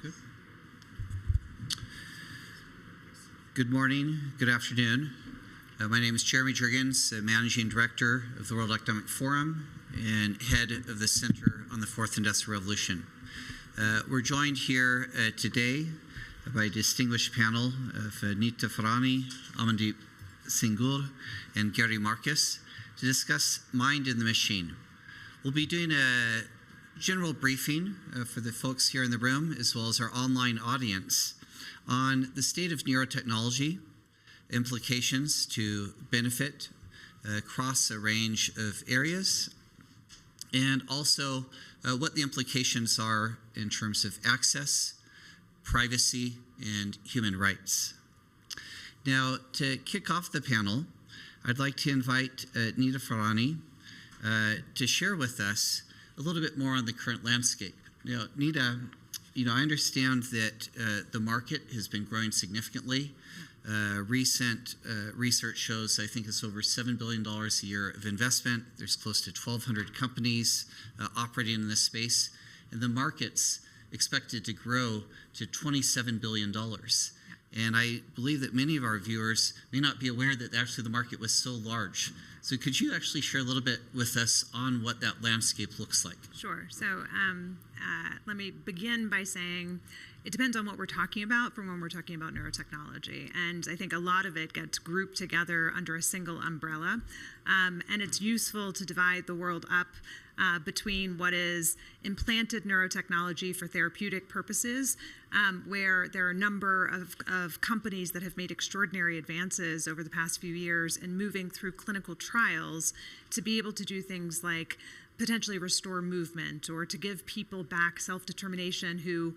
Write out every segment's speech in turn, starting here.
Good. Good morning, good afternoon. My name is Jeremy Jurgens, Managing Director of the World Economic Forum and Head of the Center on the Fourth Industrial Revolution. We're joined here today by a distinguished panel of Nita Farahany, Amandeep Singhur, and Gary Marcus to discuss Mind in the Machine. We'll be doing a general briefing for the folks here in the room as well as our online audience on the state of neurotechnology, implications to benefit across a range of areas, and also what the implications are in terms of access, privacy, and human rights. Now, to kick off the panel, I'd like to invite Nita Farahany to share with us a little bit more on the current landscape. Nita, I understand that the market has been growing significantly. Recent research shows, I think it's over $7 billion a year of investment. There's close to 1,200 companies operating in this space, and the market's expected to grow to $27 billion. And I believe that many of our viewers may not be aware that actually the market was so large. So could you actually share a little bit with us on what that landscape looks like? Sure. So let me begin by saying it depends on what we're talking about from when we're talking about neurotechnology. And I think a lot of it gets grouped together under a single umbrella. And it's useful to divide the world up between what is implanted neurotechnology for therapeutic purposes, where there are a number of companies that have made extraordinary advances over the past few years in moving through clinical trials to be able to do things like potentially restore movement or to give people back self-determination who,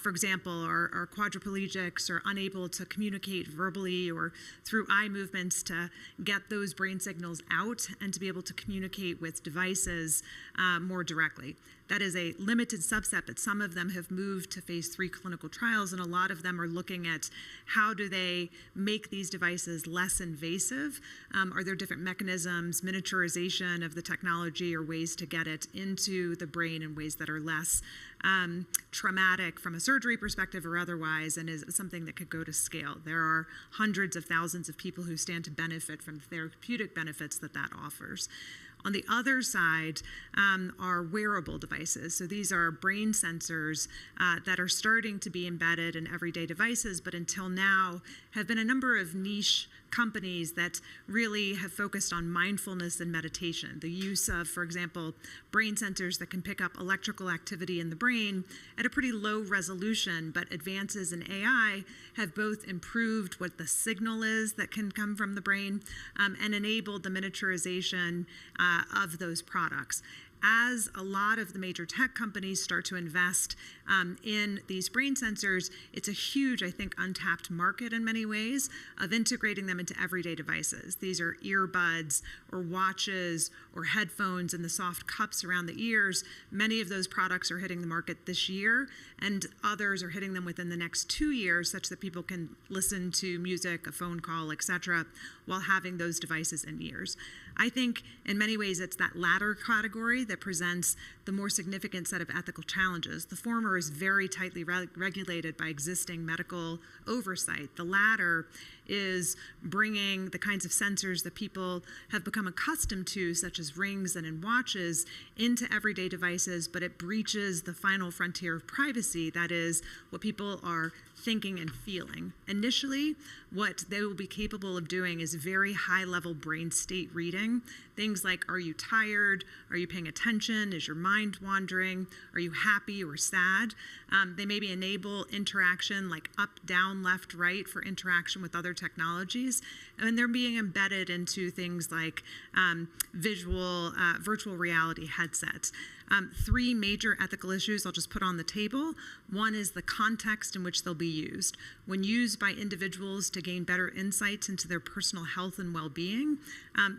for example, are quadriplegics or unable to communicate verbally or through eye movements to get those brain signals out and to be able to communicate with devices more directly. That is a limited subset, but some of them have moved to phase 3 clinical trials, and a lot of them are looking at how do they make these devices less invasive? Are there different mechanisms, miniaturization of the technology, or ways to get it into the brain in ways that are less traumatic from a surgery perspective or otherwise, and is something that could go to scale? There are hundreds of thousands of people who stand to benefit from the therapeutic benefits that offers. On the other side are wearable devices. So these are brain sensors that are starting to be embedded in everyday devices, but until now have been a number of niche companies that really have focused on mindfulness and meditation. The use of, for example, brain sensors that can pick up electrical activity in the brain at a pretty low resolution, but advances in AI have both improved what the signal is that can come from the brain and enabled the miniaturization of those products. As a lot of the major tech companies start to invest in these brain sensors, it's a huge, I think, untapped market in many ways of integrating them into everyday devices. These are earbuds or watches or headphones and the soft cups around the ears. Many of those products are hitting the market this year, and others are hitting them within the next 2 years, such that people can listen to music, a phone call, etc., while having those devices in ears. I think in many ways it's that latter category that presents the more significant set of ethical challenges. The former is very tightly regulated by existing medical oversight. The latter is bringing the kinds of sensors that people have become accustomed to, such as rings and in watches, into everyday devices, but it breaches the final frontier of privacy, that is, what people are thinking and feeling. Initially, what they will be capable of doing is very high-level brain state reading. Things like, are you tired? Are you paying attention? Is your mind wandering? Are you happy or sad? They maybe enable interaction like up, down, left, right for interaction with other technologies. And they're being embedded into things like virtual reality headsets. 3 major ethical issues I'll just put on the table. One is the context in which they'll be used. When used by individuals to gain better insights into their personal health and well-being,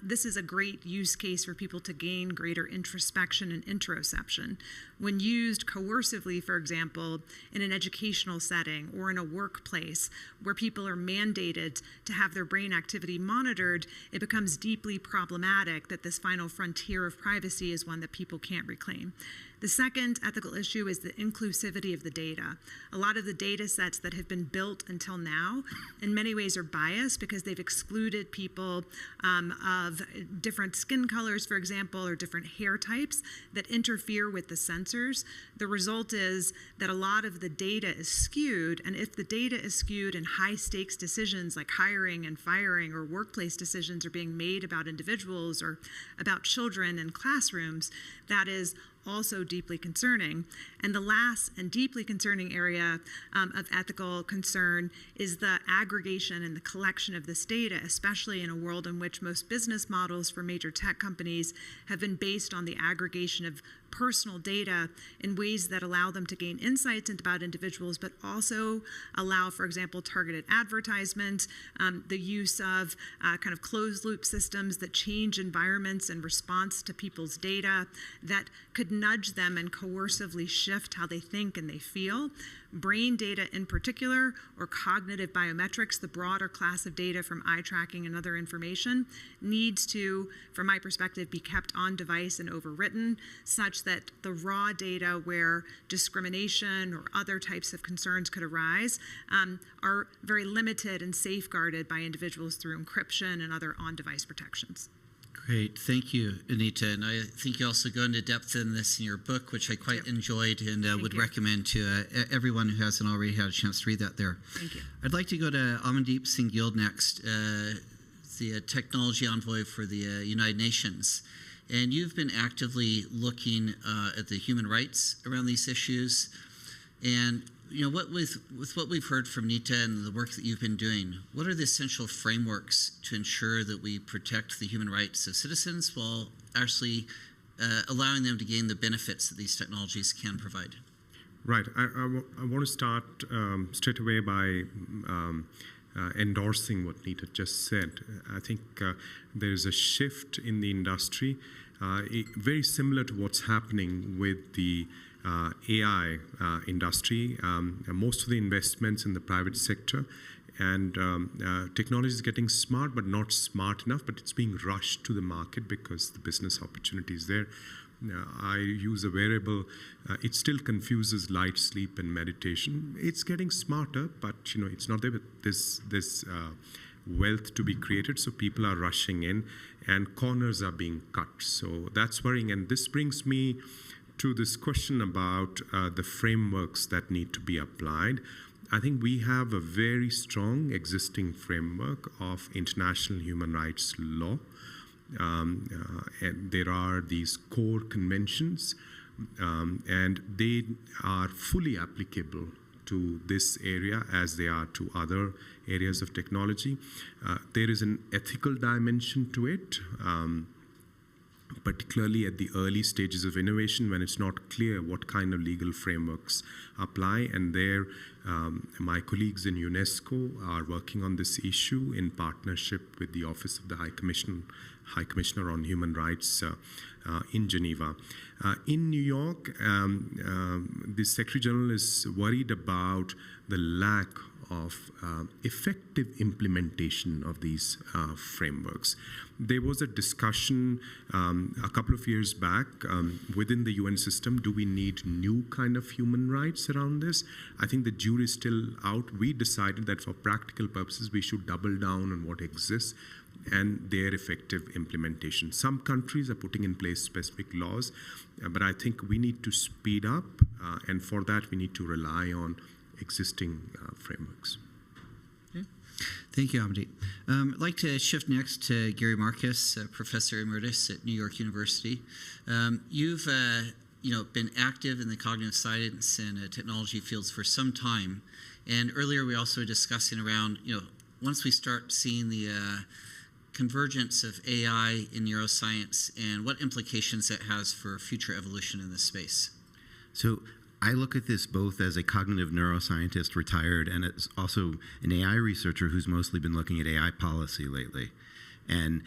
this is a great use case for people to gain greater introspection and interoception. When used coercively, for example, in an educational setting or in a workplace where people are mandated to have their brain activity monitored, it becomes deeply problematic that this final frontier of privacy is one that people can't reclaim. The second ethical issue is the inclusivity of the data. A lot of the data sets that have been built until now in many ways are biased because they've excluded people of different skin colors, for example, or different hair types that interfere with the sensors. The result is that a lot of the data is skewed, and if the data is skewed and high stakes decisions like hiring and firing or workplace decisions are being made about individuals or about children in classrooms, that is also deeply concerning. And the last and deeply concerning area of ethical concern is the aggregation and the collection of this data, especially in a world in which most business models for major tech companies have been based on the aggregation of personal data in ways that allow them to gain insights about individuals, but also allow, for example, targeted advertisement, the use of kind of closed loop systems that change environments in response to people's data that could nudge them and coercively shift how they think and they feel. Brain data in particular, or cognitive biometrics, the broader class of data from eye tracking and other information, needs to, from my perspective, be kept on device and overwritten such that the raw data where discrimination or other types of concerns could arise are very limited and safeguarded by individuals through encryption and other on-device protections. Great, thank you, Anita. And I think you also go into depth in this in your book, which I quite enjoyed and would recommend to everyone who hasn't already had a chance to read that there. Thank you. I'd like to go to Amandeep Singh Gill next, the technology envoy for the United Nations. And you've been actively looking at the human rights around these issues. And with what we've heard from Nita and the work that you've been doing, what are the essential frameworks to ensure that we protect the human rights of citizens while actually allowing them to gain the benefits that these technologies can provide? Right. I want to start straight away by endorsing what Nita just said. I think there's a shift in the industry, very similar to what's happening with the AI industry. Most of the investments in the private sector, and technology is getting smart, but not smart enough, but it's being rushed to the market because the business opportunity is there. I use a variable. It still confuses light sleep and meditation. It's getting smarter, but it's not there with this wealth to be created. So people are rushing in, and corners are being cut. So that's worrying. And this brings me to this question about the frameworks that need to be applied. I think we have a very strong existing framework of international human rights law. And there are these core conventions, and they are fully applicable to this area as they are to other areas of technology. There is an ethical dimension to it, particularly at the early stages of innovation when it's not clear what kind of legal frameworks apply. And there, my colleagues in UNESCO are working on this issue in partnership with the Office of the High Commissioner on Human Rights in Geneva. In New York, the Secretary General is worried about the lack of effective implementation of these frameworks. There was a discussion a couple of years back within the UN system, do we need new kind of human rights around this? I think the jury is still out. We decided that for practical purposes, we should double down on what exists and their effective implementation. Some countries are putting in place specific laws, but I think we need to speed up, and for that we need to rely on existing frameworks. Okay. Thank you, Amandeep. I'd like to shift next to Gary Marcus, Professor Emeritus at New York University. You've been active in the cognitive science and technology fields for some time, and earlier we also were discussing around, once we start seeing the convergence of AI in neuroscience and what implications that has for future evolution in this space. So I look at this both as a cognitive neuroscientist retired and as also an AI researcher who's mostly been looking at AI policy lately. And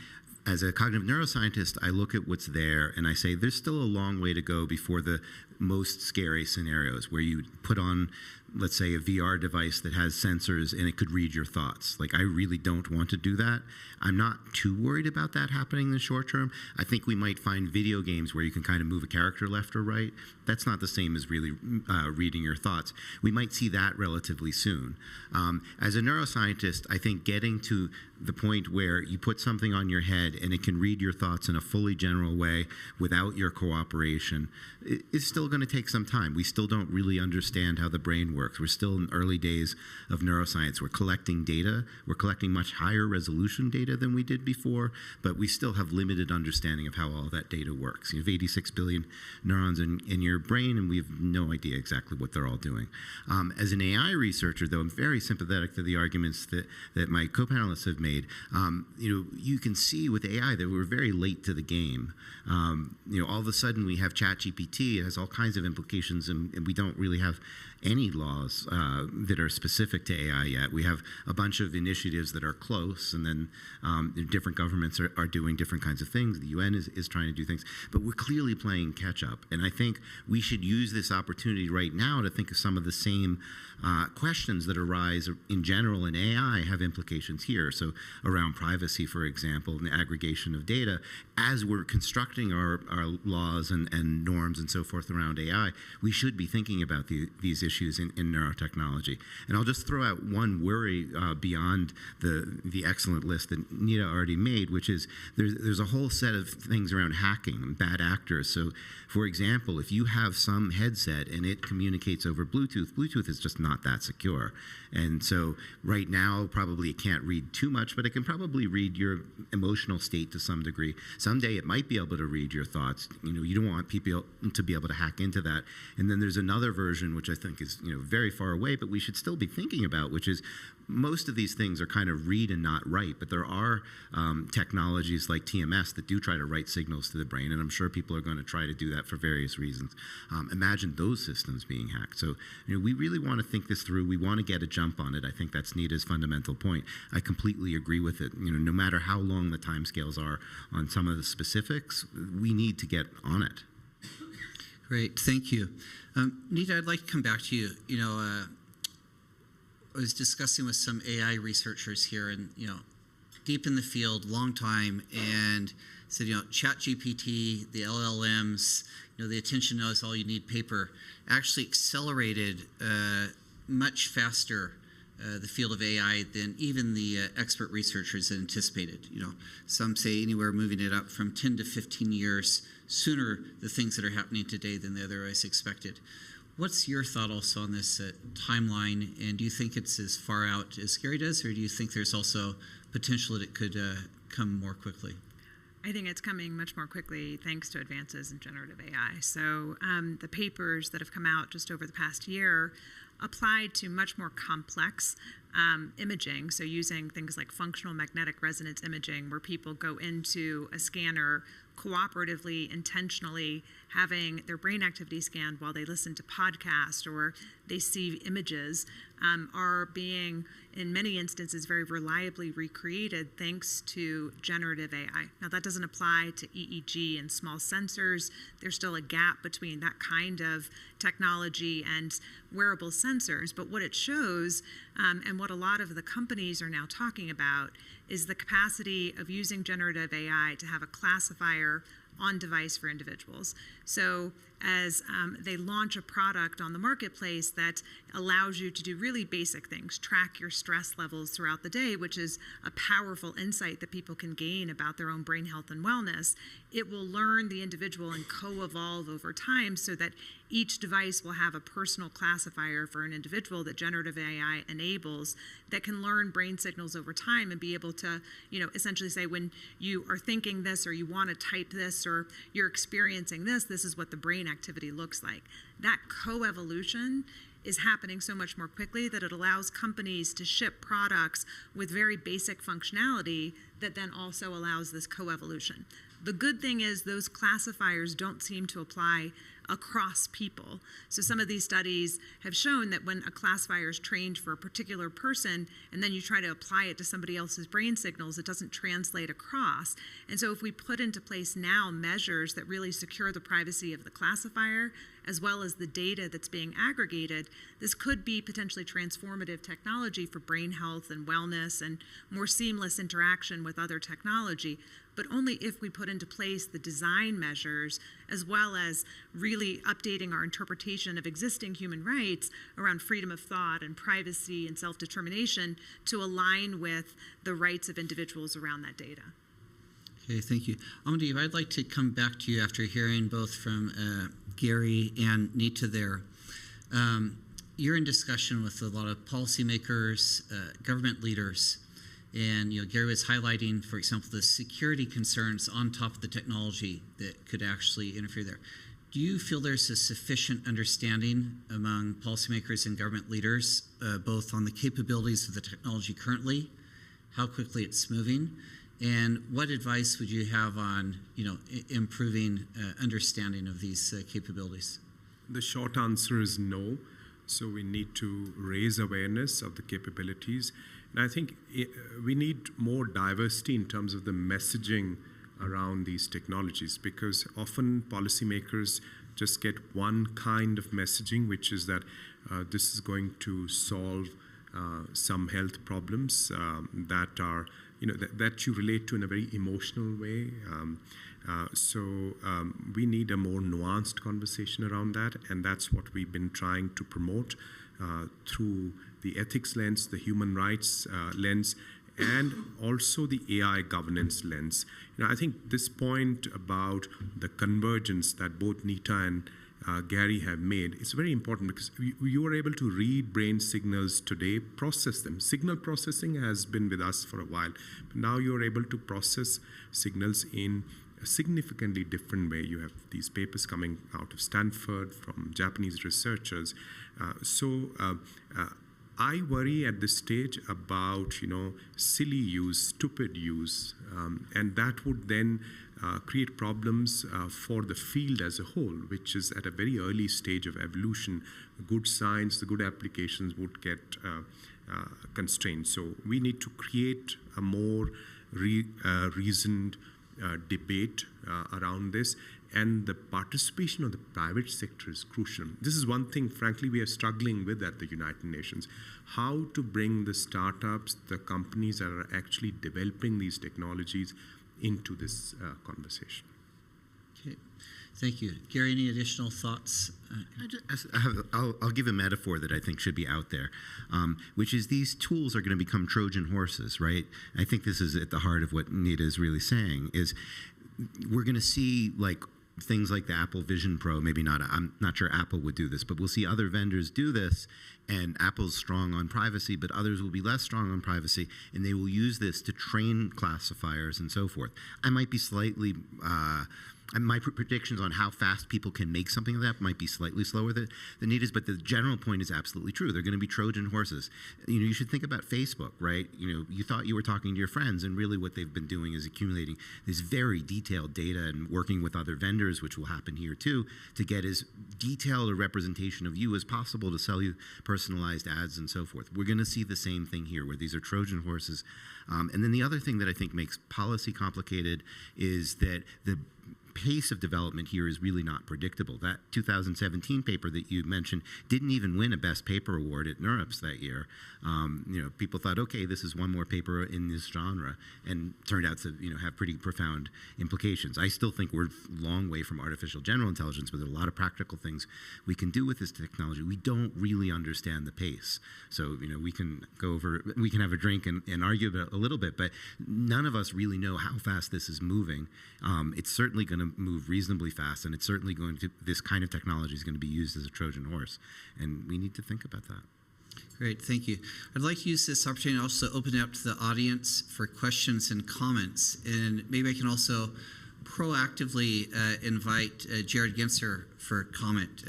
as a cognitive neuroscientist, I look at what's there and I say there's still a long way to go before the most scary scenarios where you put on, let's say, a VR device that has sensors and it could read your thoughts. Like, I really don't want to do that. I'm not too worried about that happening in the short term. I think we might find video games where you can kind of move a character left or right. That's not the same as really reading your thoughts. We might see that relatively soon. As a neuroscientist, I think getting to the point where you put something on your head and it can read your thoughts in a fully general way without your cooperation is still going to take some time. We still don't really understand how the brain works. We're still in early days of neuroscience. We're collecting data. We're collecting much higher resolution data than we did before, but we still have limited understanding of how all that data works. You have 86 billion neurons in your brain, and we have no idea exactly what they're all doing. As an AI researcher, though, I'm very sympathetic to the arguments that my co-panelists have made. You can see with AI that we're very late to the game. All of a sudden we have ChatGPT. It has all kinds of implications, and we don't really have any laws that are specific to AI yet. We have a bunch of initiatives that are close, and then different governments are doing different kinds of things. The UN is trying to do things, but we're clearly playing catch up. And I think we should use this opportunity right now to think of some of the same questions that arise in general in AI have implications here. So around privacy, for example, and the aggregation of data, as we're constructing our laws and norms and so forth around AI, we should be thinking about these issues in neurotechnology. And I'll just throw out one worry beyond the excellent list that Nita already made, which is there's a whole set of things around hacking and bad actors. So, for example, if you have some headset and it communicates over Bluetooth is just not that secure. And so right now, probably it can't read too much, but it can probably read your emotional state to some degree. Someday it might be able to read your thoughts. You don't want people to be able to hack into that. And then there's another version, which I think is very far away, but we should still be thinking about, which is most of these things are kind of read and not write, but there are technologies like TMS that do try to write signals to the brain, and I'm sure people are going to try to do that for various reasons. Imagine those systems being hacked. So we really want to think this through. We want to get a jump on it. I think that's Nita's fundamental point. I completely agree with it. No matter how long the timescales are on some of the specifics, we need to get on it. Great, thank you. Nita, I'd like to come back to you. I was discussing with some AI researchers here, and deep in the field, long time, and said, ChatGPT, the LLMs, the attention is all you need paper, actually accelerated much faster the field of AI than even the expert researchers had anticipated. Some say anywhere moving it up from 10 to 15 years sooner, the things that are happening today than they otherwise expected. What's your thought also on this timeline, and do you think it's as far out as Gary does, or do you think there's also potential that it could come more quickly? I think it's coming much more quickly thanks to advances in generative AI. So the papers that have come out just over the past year applied to much more complex imaging, so using things like functional magnetic resonance imaging, where people go into a scanner cooperatively, intentionally having their brain activity scanned while they listen to podcasts or they see images, are being, in many instances, very reliably recreated thanks to generative AI. Now, that doesn't apply to EEG and small sensors. There's still a gap between that kind of technology and wearable sensors. But what it shows, and what a lot of the companies are now talking about, is the capacity of using generative AI to have a classifier on device for individuals. So as they launch a product on the marketplace that allows you to do really basic things, track your stress levels throughout the day, which is a powerful insight that people can gain about their own brain health and wellness, it will learn the individual and co-evolve over time so that each device will have a personal classifier for an individual that generative AI enables that can learn brain signals over time and be able to, essentially say when you are thinking this or you want to type this or you're experiencing this, this is what the brain activity looks like. That co-evolution is happening so much more quickly that it allows companies to ship products with very basic functionality that then also allows this co-evolution. The good thing is those classifiers don't seem to apply across people. So some of these studies have shown that when a classifier is trained for a particular person and then you try to apply it to somebody else's brain signals, it doesn't translate across. And so if we put into place now measures that really secure the privacy of the classifier as well as the data that's being aggregated, this could be potentially transformative technology for brain health and wellness and more seamless interaction with other technology, but only if we put into place the design measures as well as really updating our interpretation of existing human rights around freedom of thought and privacy and self-determination to align with the rights of individuals around that data. Okay, thank you. Amandeep, I'd like to come back to you after hearing both from Gary and Nita there. You're in discussion with a lot of policymakers, government leaders, and Gary was highlighting, for example, the security concerns on top of the technology that could actually interfere there. Do you feel there's a sufficient understanding among policymakers and government leaders, both on the capabilities of the technology currently, how quickly it's moving, and what advice would you have on, improving understanding of these capabilities? The short answer is no. So we need to raise awareness of the capabilities. And I think we need more diversity in terms of the messaging around these technologies, because often policymakers just get one kind of messaging, which is that this is going to solve some health problems that are, that you relate to in a very emotional way. So we need a more nuanced conversation around that, and that's what we've been trying to promote through the ethics lens, the human rights lens, and also the AI governance lens. I think this point about the convergence that both Nita and Gary have made is very important, because you are able to read brain signals today, process them. Signal processing has been with us for a while, but now you're able to process signals in a significantly different way. You have these papers coming out of Stanford from Japanese researchers. I worry at this stage about, silly use, stupid use, and that would then create problems for the field as a whole, which is at a very early stage of evolution. Good science, the good applications would get constrained. So we need to create a more reasoned debate around this, and the participation of the private sector is crucial. This is one thing, frankly, we are struggling with at the United Nations. How to bring the startups, the companies that are actually developing these technologies into this conversation. Okay, thank you. Gary, any additional thoughts? I'll give a metaphor that I think should be out there, which is these tools are going to become Trojan horses, right? I think this is at the heart of what Nita is really saying, is we're going to see things like the Apple Vision Pro, maybe not, I'm not sure Apple would do this, but we'll see other vendors do this, and Apple's strong on privacy, but others will be less strong on privacy, and they will use this to train classifiers and so forth. I might be slightly, my predictions on how fast people can make something like that might be slightly slower than Nita's, but the general point is absolutely true. They're going to be Trojan horses. You should think about Facebook, right? You thought you were talking to your friends, and really what they've been doing is accumulating this very detailed data and working with other vendors, which will happen here too, to get as detailed a representation of you as possible to sell you personalized ads and so forth. We're going to see the same thing here, where these are Trojan horses. And then the other thing that I think makes policy complicated is that the pace of development here is really not predictable. That 2017 paper that you mentioned didn't even win a Best Paper award at NeurIPS that year. People thought, okay, this is one more paper in this genre, and turned out to have pretty profound implications. I still think we're a long way from artificial general intelligence, but there are a lot of practical things we can do with this technology. We don't really understand the pace. So we can have a drink and argue about it a little bit, but none of us really know how fast this is moving. It's certainly going to move reasonably fast, and it's certainly this kind of technology is going to be used as a Trojan horse, and we need to think about that. Great, thank you. I'd like to use this opportunity to also open it up to the audience for questions and comments, and maybe I can also proactively invite Jared Genser for comment.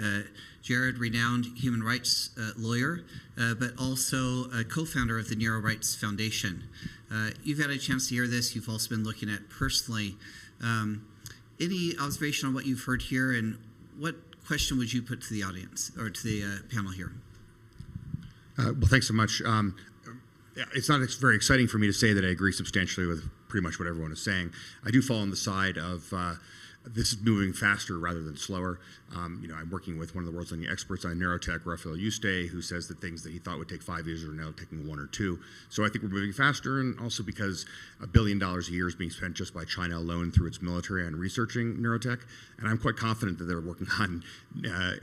Jared, renowned human rights lawyer, but also a co-founder of the Neuro Rights Foundation. You've had a chance to hear this. You've also been looking at personally. Any observation on what you've heard here, and what question would you put to the audience or to the panel here? Well, thanks so much. It's not very exciting for me to say that I agree substantially with pretty much what everyone is saying. I do fall on the side of this is moving faster rather than slower. I'm working with one of the world's leading experts on neurotech, Rafael Yuste, who says that things that he thought would take 5 years are now taking 1 or 2. So I think we're moving faster, and also because $1 billion a year is being spent just by China alone through its military on researching neurotech. And I'm quite confident that they're working on,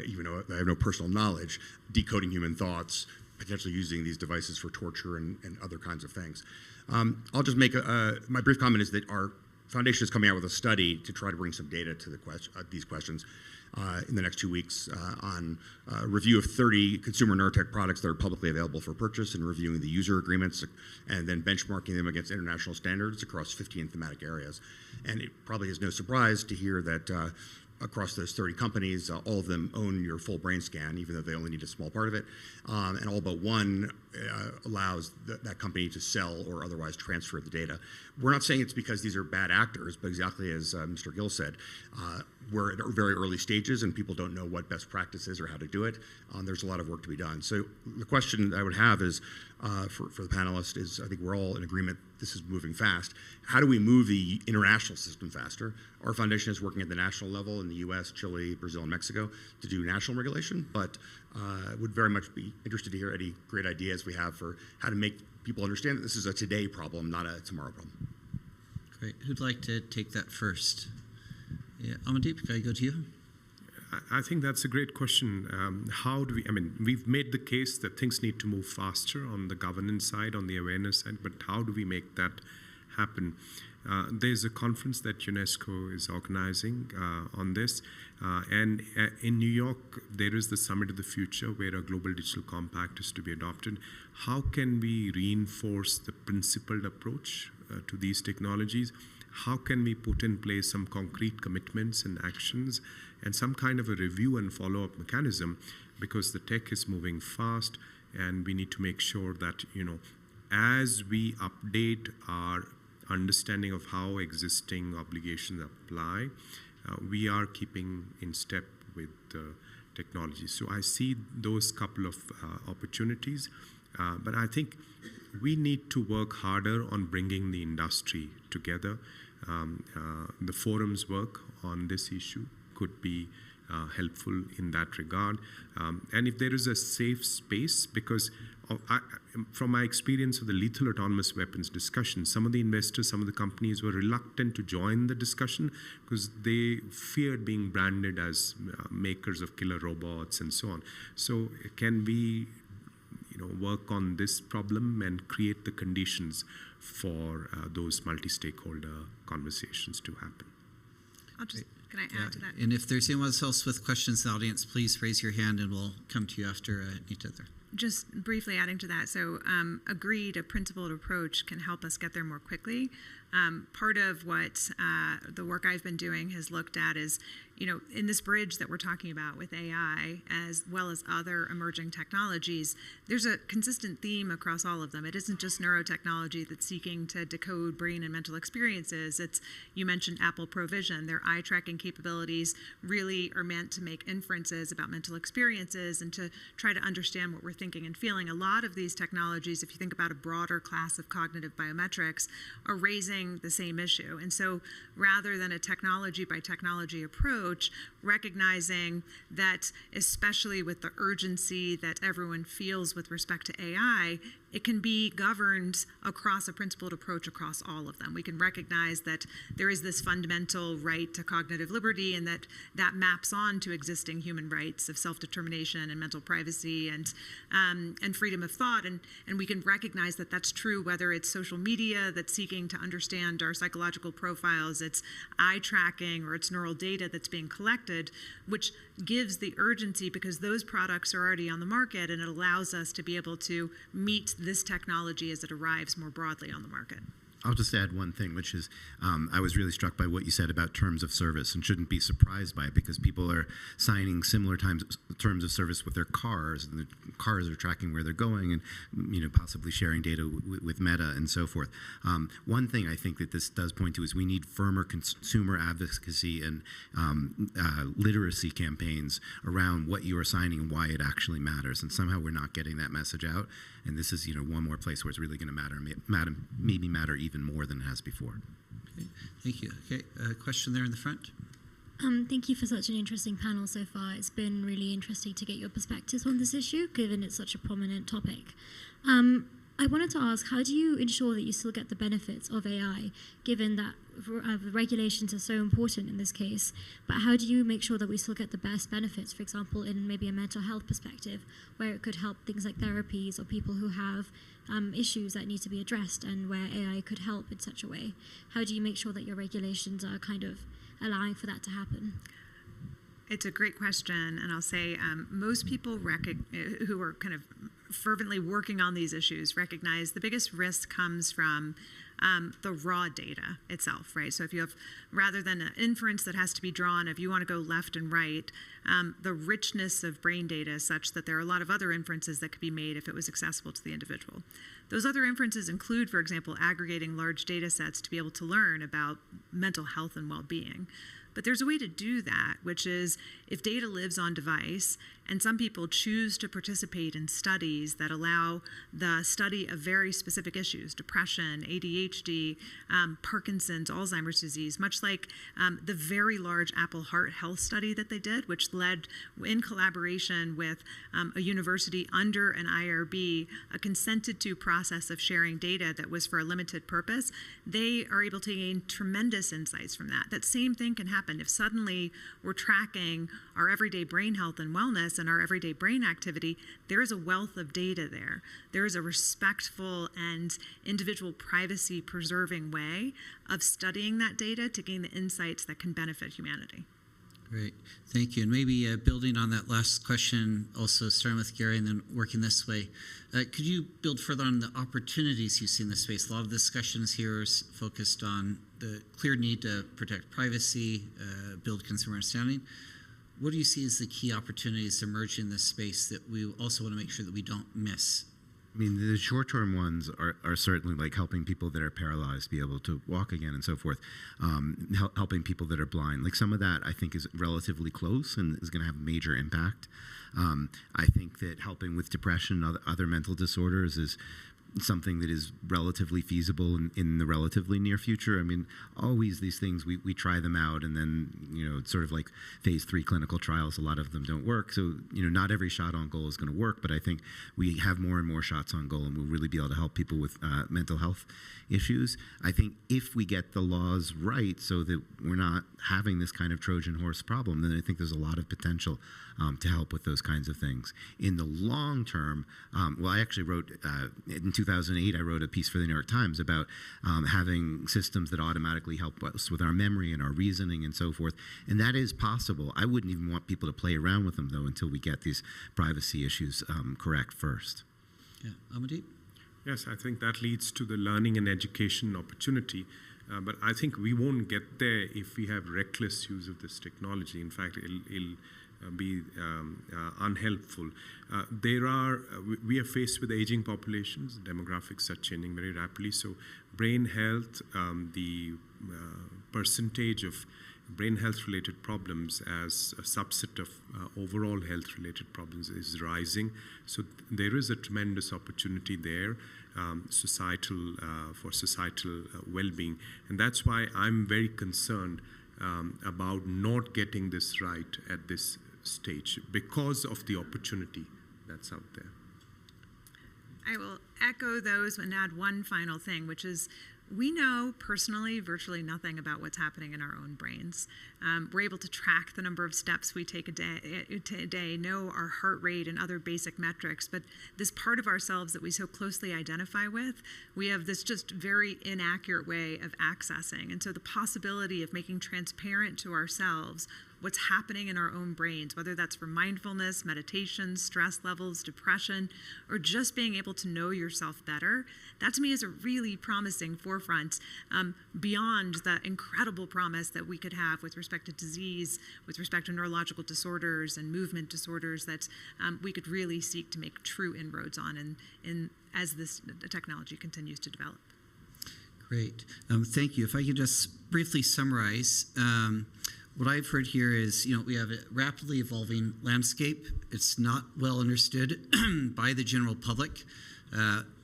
even though I have no personal knowledge, decoding human thoughts, potentially using these devices for torture and other kinds of things. I'll just make my brief comment is that our foundation is coming out with a study to try to bring some data to these questions in the next 2 weeks on a review of 30 consumer neurotech products that are publicly available for purchase and reviewing the user agreements and then benchmarking them against international standards across 15 thematic areas. And it probably is no surprise to hear that across those 30 companies, all of them own your full brain scan, even though they only need a small part of it. And all but one allows that company to sell or otherwise transfer the data. We're not saying it's because these are bad actors, but exactly as Mr. Gill said, we're at very early stages and people don't know what best practice is or how to do it. There's a lot of work to be done. So the question I would have is, for the panelists is, I think we're all in agreement this is moving fast. How do we move the international system faster? Our foundation is working at the national level in the US, Chile, Brazil, and Mexico to do national regulation, but would very much be interested to hear any great ideas we have for how to make people understand that this is a today problem, not a tomorrow problem. Great. Who'd like to take that first? Yeah, Amandeep, can I go to you? I think that's a great question. How do we, we've made the case that things need to move faster on the governance side, on the awareness side, but how do we make that happen? There's a conference that UNESCO is organizing on this. And in New York, there is the Summit of the Future where a global digital compact is to be adopted. How can we reinforce the principled approach to these technologies? How can we put in place some concrete commitments and actions and some kind of a review and follow-up mechanism, because the tech is moving fast and we need to make sure that, as we update our understanding of how existing obligations apply, we are keeping in step with technology. So I see those couple of opportunities, but I think we need to work harder on bringing the industry together. The forum's work on this issue could be helpful in that regard. And if there is a safe space, because from my experience of the lethal autonomous weapons discussion, some of the investors, some of the companies were reluctant to join the discussion because they feared being branded as makers of killer robots and so on. So can we work on this problem and create the conditions for those multi-stakeholder conversations to happen? Can I add to that? And if there's anyone else with questions in the audience, please raise your hand and we'll come to you after each other. Just briefly adding to that, so agreed, a principled approach can help us get there more quickly. Part of what the work I've been doing has looked at is, in this bridge that we're talking about with AI, as well as other emerging technologies, there's a consistent theme across all of them. It isn't just neurotechnology that's seeking to decode brain and mental experiences. You mentioned Apple Provision. Their eye tracking capabilities really are meant to make inferences about mental experiences and to try to understand what we're thinking and feeling. A lot of these technologies, if you think about a broader class of cognitive biometrics, are raising the same issue. And so rather than a technology by technology approach, recognizing that, especially with the urgency that everyone feels with respect to AI, it can be governed across a principled approach across all of them. We can recognize that there is this fundamental right to cognitive liberty and that maps on to existing human rights of self-determination and mental privacy and freedom of thought. And we can recognize that that's true whether it's social media that's seeking to understand our psychological profiles, it's eye tracking, or it's neural data that's being collected, which gives the urgency because those products are already on the market, and it allows us to be able to meet this technology as it arrives more broadly on the market. I'll just add one thing, which is I was really struck by what you said about terms of service, and shouldn't be surprised by it because people are signing similar terms of service with their cars, and the cars are tracking where they're going, and possibly sharing data with Meta and so forth. One thing I think that this does point to is we need firmer consumer advocacy and literacy campaigns around what you are signing and why it actually matters. And somehow we're not getting that message out. And this is one more place where it's really going to maybe matter even more than it has before. Okay. Thank you. Okay, question there in the front. Thank you for such an interesting panel so far. It's been really interesting to get your perspectives on this issue, given it's such a prominent topic. I wanted to ask, how do you ensure that you still get the benefits of AI, given that regulations are so important in this case, but how do you make sure that we still get the best benefits, for example, in maybe a mental health perspective, where it could help things like therapies or people who have issues that need to be addressed and where AI could help in such a way? How do you make sure that your regulations are kind of allowing for that to happen? It's a great question, and I'll say most people who are kind of fervently working on these issues recognize the biggest risk comes from the raw data itself, right? So if you have, rather than an inference that has to be drawn, if you want to go left and right, the richness of brain data is such that there are a lot of other inferences that could be made if it was accessible to the individual. Those other inferences include, for example, aggregating large data sets to be able to learn about mental health and well-being. But there's a way to do that, which is if data lives on device, and some people choose to participate in studies that allow the study of very specific issues, depression, ADHD, Parkinson's, Alzheimer's disease, much like the very large Apple Heart Health study that they did, which led in collaboration with a university under an IRB, a consented to process of sharing data that was for a limited purpose. They are able to gain tremendous insights from that. That same thing can happen if suddenly we're tracking our everyday brain health and wellness and our everyday brain activity. There is a wealth of data there. There is a respectful and individual privacy preserving way of studying that data to gain the insights that can benefit humanity. Great, thank you. And maybe building on that last question, also starting with Gary and then working this way, could you build further on the opportunities you see in this space? A lot of discussions here is focused on the clear need to protect privacy, build consumer understanding. What do you see as the key opportunities emerging in this space that we also want to make sure that we don't miss? I mean, the short-term ones are certainly like helping people that are paralyzed be able to walk again and so forth, helping people that are blind. Like some of that I think is relatively close and is going to have major impact. I think that helping with depression and other mental disorders is something that is relatively feasible in the relatively near future. I mean, always these things, we try them out and then, it's sort of like phase 3 clinical trials, a lot of them don't work. So, not every shot on goal is going to work, but I think we have more and more shots on goal and we'll really be able to help people with mental health issues. I think if we get the laws right so that we're not having this kind of Trojan horse problem, then I think there's a lot of potential to help with those kinds of things. In the long term, I actually wrote, in 2008, I wrote a piece for the New York Times about having systems that automatically help us with our memory and our reasoning and so forth. And that is possible. I wouldn't even want people to play around with them, though, until we get these privacy issues correct first. Yeah, Amaddeep? Yes, I think that leads to the learning and education opportunity. But I think we won't get there if we have reckless use of this technology. In fact, it'll be unhelpful. We are faced with aging populations. Demographics are changing very rapidly. So brain health, the percentage of brain health related problems as a subset of overall health related problems is rising. So there is a tremendous opportunity there for societal well-being. And that's why I'm very concerned about not getting this right at this stage because of the opportunity that's out there. I will echo those and add one final thing, which is we know personally virtually nothing about what's happening in our own brains. We're able to track the number of steps we take a day, know our heart rate and other basic metrics, but this part of ourselves that we so closely identify with, we have this just very inaccurate way of accessing. And so the possibility of making transparent to ourselves what's happening in our own brains, whether that's for mindfulness, meditation, stress levels, depression, or just being able to know yourself better. That to me is a really promising forefront beyond the incredible promise that we could have with respect to disease, with respect to neurological disorders and movement disorders that we could really seek to make true inroads on as this technology continues to develop. Great. Thank you. If I could just briefly summarize, what I've heard here is, we have a rapidly evolving landscape. It's not well understood by the general public,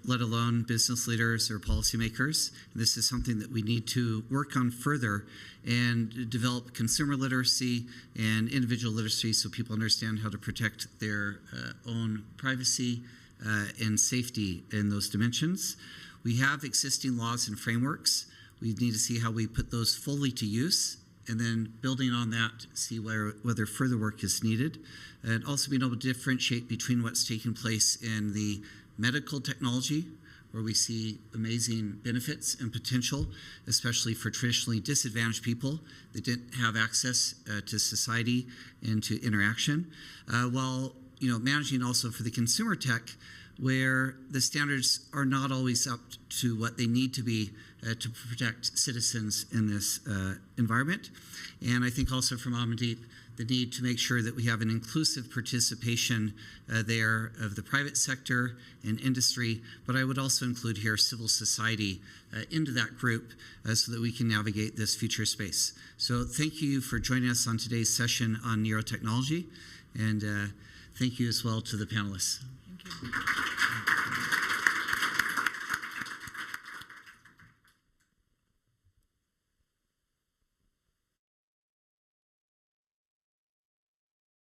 let alone business leaders or policymakers. This is something that we need to work on further and develop consumer literacy and individual literacy so people understand how to protect their own privacy and safety in those dimensions. We have existing laws and frameworks. We need to see how we put those fully to use, and then building on that, see whether further work is needed, and also being able to differentiate between what's taking place in the medical technology, where we see amazing benefits and potential, especially for traditionally disadvantaged people that didn't have access to society and to interaction, while managing also for the consumer tech, where the standards are not always up to what they need to be to protect citizens in this environment. And I think also from Amandeep, the need to make sure that we have an inclusive participation there of the private sector and industry, but I would also include here civil society into that group so that we can navigate this future space. So thank you for joining us on today's session on neurotechnology, and thank you as well to the panelists. Thank you.